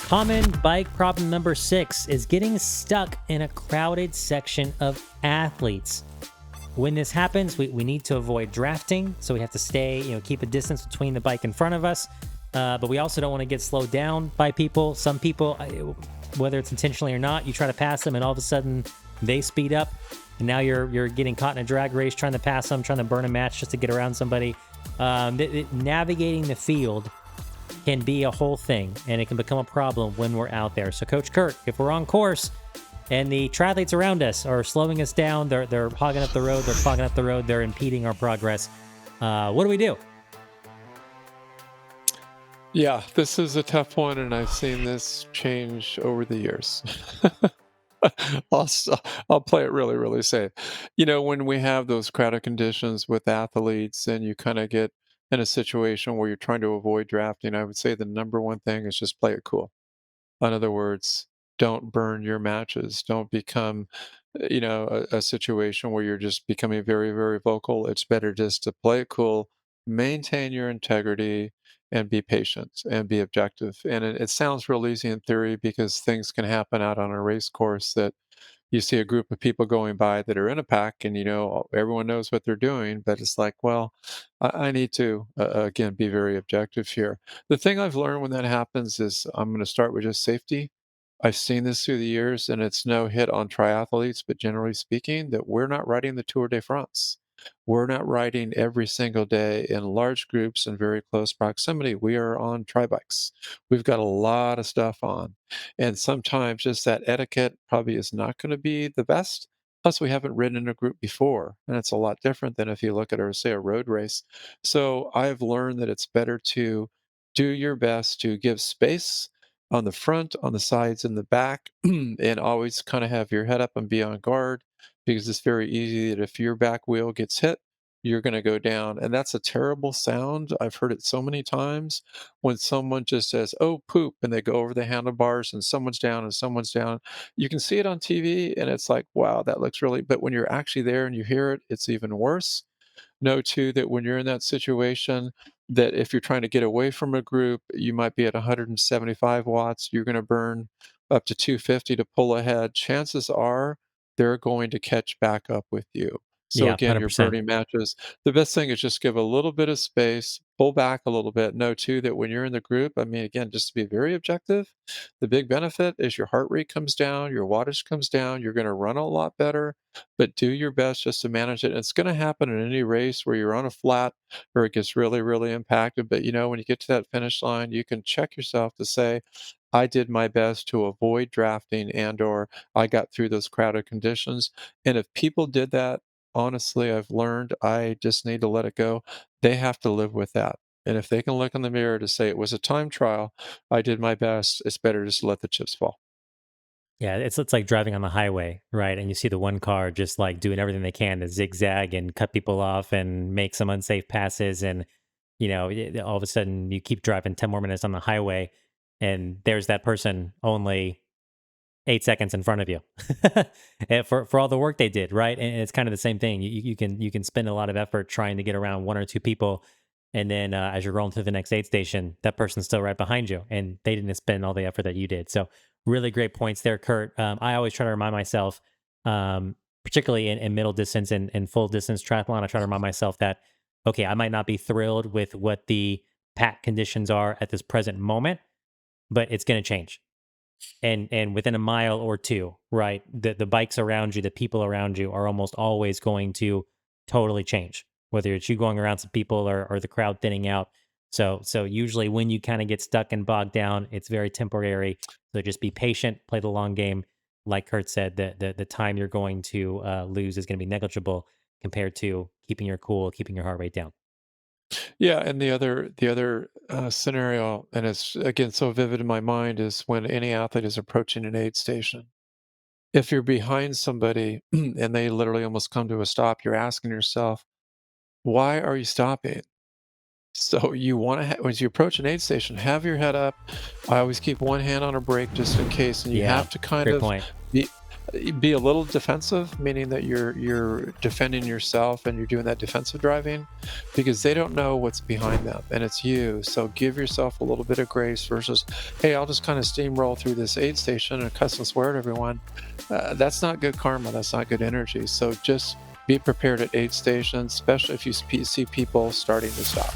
Common bike problem number 6 is getting stuck in a crowded section of athletes. When this happens, we need to avoid drafting, so we have to stay, keep a distance between the bike in front of us. But we also don't want to get slowed down by people. Some people, whether it's intentionally or not, you try to pass them, and all of a sudden they speed up, and now you're getting caught in a drag race, trying to pass them, trying to burn a match just to get around somebody. Navigating the field can be a whole thing, and it can become a problem when we're out there. So, Coach Kurt, if we're on course and the triathletes around us are slowing us down, they're hogging up the road, they're clogging up the road, they're impeding our progress, what do we do? Yeah, this is a tough one, and I've seen this change over the years. I'll, s- I'll play it really, really safe. When we have those crowded conditions with athletes and you kind of get in a situation where you're trying to avoid drafting, I would say the number one thing is just play it cool. In other words, don't burn your matches. Don't become, a situation where you're just becoming very, very vocal. It's better just to play it cool, maintain your integrity, and be patient and be objective. And it sounds real easy in theory because things can happen out on a race course that you see a group of people going by that are in a pack and everyone knows what they're doing, but it's like, well, I need to again be very objective here. The thing I've learned when that happens is I'm going to start with just safety. I've seen this through the years, and it's no hit on triathletes, but generally speaking, that we're not riding the Tour de France. We're not riding every single day in large groups in very close proximity. We are on tri bikes. We've got a lot of stuff on. And sometimes just that etiquette probably is not going to be the best. Plus, we haven't ridden in a group before, and it's a lot different than if you look at, or say, a road race. So I've learned that it's better to do your best to give space on the front, on the sides, and the back, and always kind of have your head up and be on guard because it's very easy that if your back wheel gets hit, you're going to go down. And that's a terrible sound. I've heard it so many times when someone just says, "Oh, poop," and they go over the handlebars and someone's down and someone's down. You can see it on TV and it's like, wow, that looks really, but when you're actually there and you hear it, it's even worse. Know too that when you're in that situation, that if you're trying to get away from a group, you might be at 175 watts, you're going to burn up to 250 to pull ahead. Chances are they're going to catch back up with you. So Yeah, again, you're 100%. burning matches. The best thing is just give a little bit of space, pull back a little bit. Know too that when you're in the group, I mean, again, just to be very objective, the big benefit is your heart rate comes down, your wattage comes down, you're going to run a lot better, but do your best just to manage it. It's going to happen in any race where you're on a flat or it gets really, really impacted. But when you get to that finish line, you can check yourself to say, I did my best to avoid drafting and/or I got through those crowded conditions. And if people did that, honestly, I've learned I just need to let it go. They have to live with that. And if they can look in the mirror to say it was a time trial, I did my best, it's better just to let the chips fall. Yeah, it's like driving on the highway, right? And you see the one car just like doing everything they can to zigzag and cut people off and make some unsafe passes. And, all of a sudden you keep driving 10 more minutes on the highway and there's that person only 8 seconds in front of you and for all the work they did, right? And it's kind of the same thing. You can spend a lot of effort trying to get around one or two people. And then as you're rolling through the next aid station, that person's still right behind you and they didn't spend all the effort that you did. So really great points there, Kurt. I always try to remind myself, particularly in middle distance and full distance triathlon, I try to remind myself that, okay, I might not be thrilled with what the pack conditions are at this present moment, but it's going to change. And within a mile or two, right, the bikes around you, the people around you are almost always going to totally change, whether it's you going around some people or the crowd thinning out. So usually when you kind of get stuck and bogged down, it's very temporary. So just be patient, play the long game. Like Kurt said, the time you're going to lose is going to be negligible compared to keeping your cool, keeping your heart rate down. Yeah, and the other scenario, and it's again so vivid in my mind, is when any athlete is approaching an aid station. If you're behind somebody and they literally almost come to a stop, you're asking yourself, "Why are you stopping?" So you want to, as you approach an aid station, have your head up. I always keep one hand on a brake just in case, and you Yeah, have to kind great of point. be Be a little defensive, meaning that you're defending yourself and you're doing that defensive driving because they don't know what's behind them and it's you. So give yourself a little bit of grace versus, hey, I'll just kind of steamroll through this aid station and cuss and swear at everyone. That's not good karma. That's not good energy. So just be prepared at aid stations, especially if you see people starting to stop.